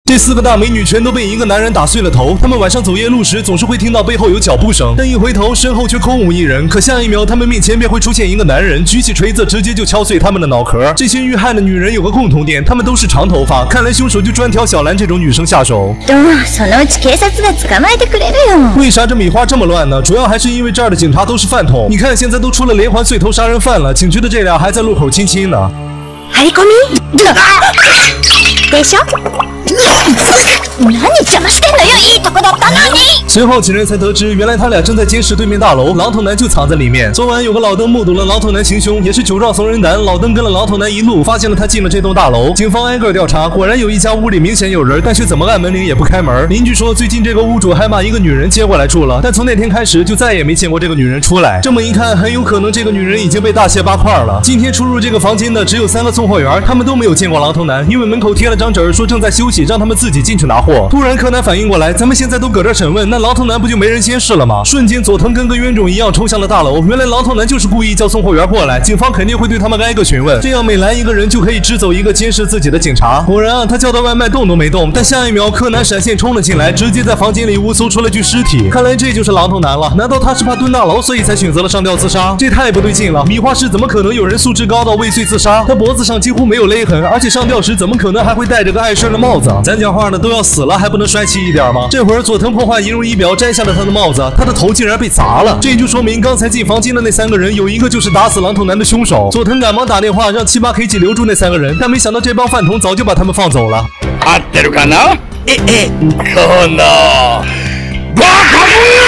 这4个大美女全都被一个男人打碎了头。她们晚上走夜路时总是会听到背后有脚步声，但一回头身后却空无一人。可下一秒，她们面前便会出现一个男人，举起锤子直接就敲碎她们的脑壳。这些遇害的女人有个共同点，她们都是长头发，看来凶手就专挑小兰这种女生下手。そのうち警察が捕まえてくれるよ。为啥这米花这么乱呢？主要还是因为这儿的警察都是饭桶。你看现在都出了连环碎头杀人犯了，警局的这俩还在路口亲亲呢。張り込み？でしょ？何邪魔してんのよ！いいとこだったのに。随后警人才得知，原来他俩正在监视对面大楼，狼头男就藏在里面。昨晚有个老邓目睹了狼头男行凶，也是酒壮怂人胆，老邓跟了狼头男一路，发现了他进了这栋大楼。警方挨个调查，果然有一家屋里明显有人，但却怎么按门铃也不开门。邻居说，最近这个屋主还把一个女人接过来住了，但从那天开始就再也没见过这个女人出来。这么一看，很有可能这个女人已经被大卸八块了。今天出入这个房间的只有3个送货员，他们都没有见过狼头男，因为门口贴了张纸说正在休息，让他们自己进去拿货。突然柯南反应过来，咱们现在都搁这审问，那狼头男不就没人监视了吗？瞬间佐藤跟个冤种一样冲向了大楼。原来狼头男就是故意叫送货员过来，警方肯定会对他们挨个询问，这样每来一个人就可以支走一个监视自己的警察。果然啊，他叫的外卖动都没动，但下一秒柯南闪现冲了进来，直接在房间里误搜出了具尸体。看来这就是狼头男了，难道他是怕蹲大牢，所以才选择了上吊自杀？这太不对劲了！米花市怎么可能有人素质高到未遂自杀？他脖子上几乎没有勒痕，而且上吊时怎么可能还会戴着个碍事儿的帽子？咱讲话的都要死了，还不能帅气一点吗？这会儿佐藤破坏仪容仪表，摘下了他的帽子，他的头竟然被砸了，这就说明刚才进房间的那3个人有一个就是打死狼头男的凶手。佐藤赶忙打电话让78K 留住那3个人，但没想到这帮饭桶早就把他们放走了。合ってるかな？このバカ者！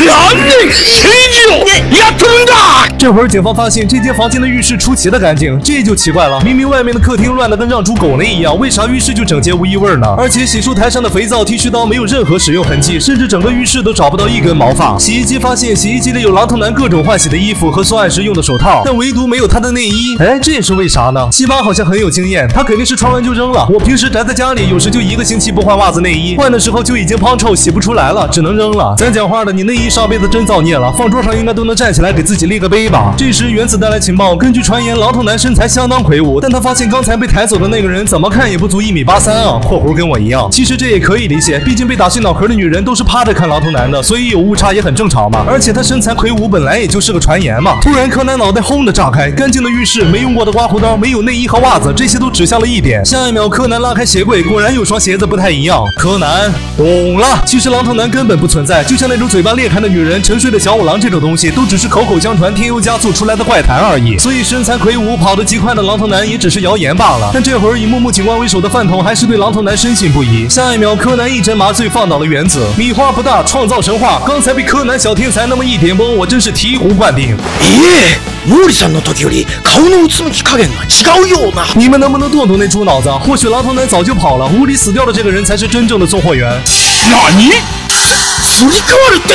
なんで刑事をやっとるんだ！这会儿警方发现这间房间的浴室出奇的干净，这就奇怪了。明明外面的客厅乱得跟让猪狗那一样，为啥浴室就整洁无异味呢？而且洗漱台上的肥皂、剃须刀没有任何使用痕迹，甚至整个浴室都找不到一根毛发。洗衣机发现洗衣机里有狼头男各种换洗的衣服和作案时用的手套，但唯独没有他的内衣。哎，这是为啥呢？七八好像很有经验，他肯定是穿完就扔了。我平时宅在家里，有时就1个星期不换袜子内衣，换的时候就已经胖臭洗不出来了，只能扔了。咱讲话的，你内衣上辈子真造孽了，放桌上应该都能站起来给自己立个碑吧。这时原子带来情报，根据传言，狼头男身材相当魁梧，但他发现刚才被抬走的那个人怎么看也不足1.83米啊，括弧跟我一样。其实这也可以理解，毕竟被打碎脑壳的女人都是趴着看狼头男的，所以有误差也很正常嘛。而且他身材魁梧本来也就是个传言嘛。突然柯南脑袋轰的炸开，干净的浴室，没用过的刮胡刀，没有内衣和袜子，这些都指向了一点。下一秒柯南拉开鞋柜，果然有双鞋子不太一样。柯南懂了，其实狼头男根本不存在，就像那种嘴巴裂开的女人、沉睡的小五郎这种东西，都只是口口相传、添油加醋出来的怪谈而已。所以身材魁梧、跑得极快的狼头男也只是谣言罢了。但这会儿以木木警官为首的饭桶还是对狼头男深信不疑。下一秒，柯南一针麻醉放倒了原子。米花不大，创造神话。刚才被柯南小天才那么一点崩，我真是醍醐灌顶。毛利さんの時より顔のうつむき加減が違うような。你们能不能动动那猪脑子？或许狼头男早就跑了，屋里死掉的这个人才是真正的送货员。何？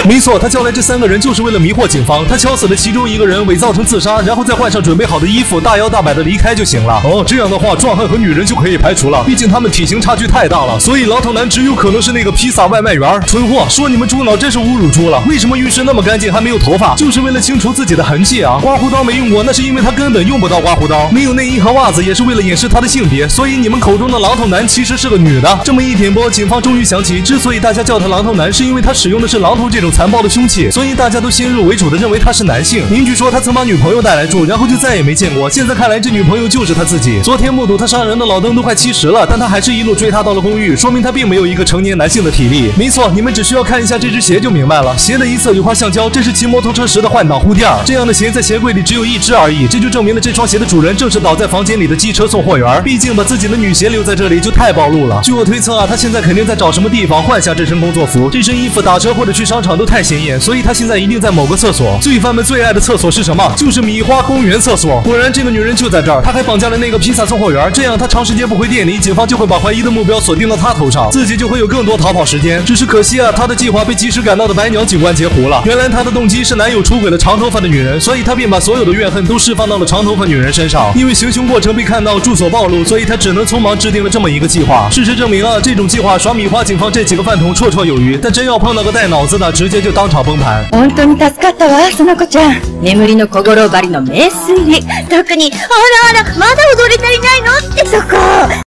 没错，他叫来这3个人就是为了迷惑警方。他敲死了其中一个人，伪造成自杀，然后再换上准备好的衣服，大摇大摆的离开就行了。哦，这样的话，壮汉和女人就可以排除了，毕竟他们体型差距太大了。所以狼头男只有可能是那个披萨外卖员。蠢货，说你们猪脑真是侮辱猪了。为什么浴室那么干净还没有头发？就是为了清除自己的痕迹啊。刮胡刀没用过，那是因为他根本用不到刮胡刀。没有内衣和袜子，也是为了掩饰他的性别。所以你们口中的狼头男其实是个女的。这么一点拨，警方终于想起，之所以大家叫他狼头男，是因为他使用的是榔头这种残暴的凶器，所以大家都先入为主的认为他是男性。邻居说他曾把女朋友带来住，然后就再也没见过。现在看来，这女朋友就是他自己。昨天目睹他杀人的老邓都快70了，但他还是一路追他到了公寓，说明他并没有一个成年男性的体力。没错，你们只需要看一下这只鞋就明白了。鞋的一侧有块橡胶，这是骑摩托车时的换挡护垫。这样的鞋在鞋柜里只有1只而已，这就证明了这双鞋的主人正是倒在房间里的机车送货员。毕竟把自己的女鞋留在这里就太暴露了。据我推测啊，他现在肯定在找什么地方换下这身工作服。这身衣服打车或者去商场都太显眼，所以他现在一定在某个厕所。罪犯们最爱的厕所是什么？就是米花公园厕所。果然这个女人就在这儿，她还绑架了那个披萨送货员，这样她长时间不回店里，警方就会把怀疑的目标锁定到她头上，自己就会有更多逃跑时间。只是可惜啊，她的计划被及时赶到的白鸟警官截胡了。原来她的动机是男友出轨了长头发的女人，所以她便把所有的怨恨都释放到了长头发女人身上。因为行凶过程被看到，住所暴露，所以她只能匆忙制定了这么一个计划。事实证明啊，这种计划耍米花警方这几个饭桶绰绰有余，但真要碰到个带脑子的，直接就当场崩盘。本当に助かったわ、その子ちゃん。眠りの小五郎針の名推理。特に、あらあら、まだ踊り足りないのってとこ。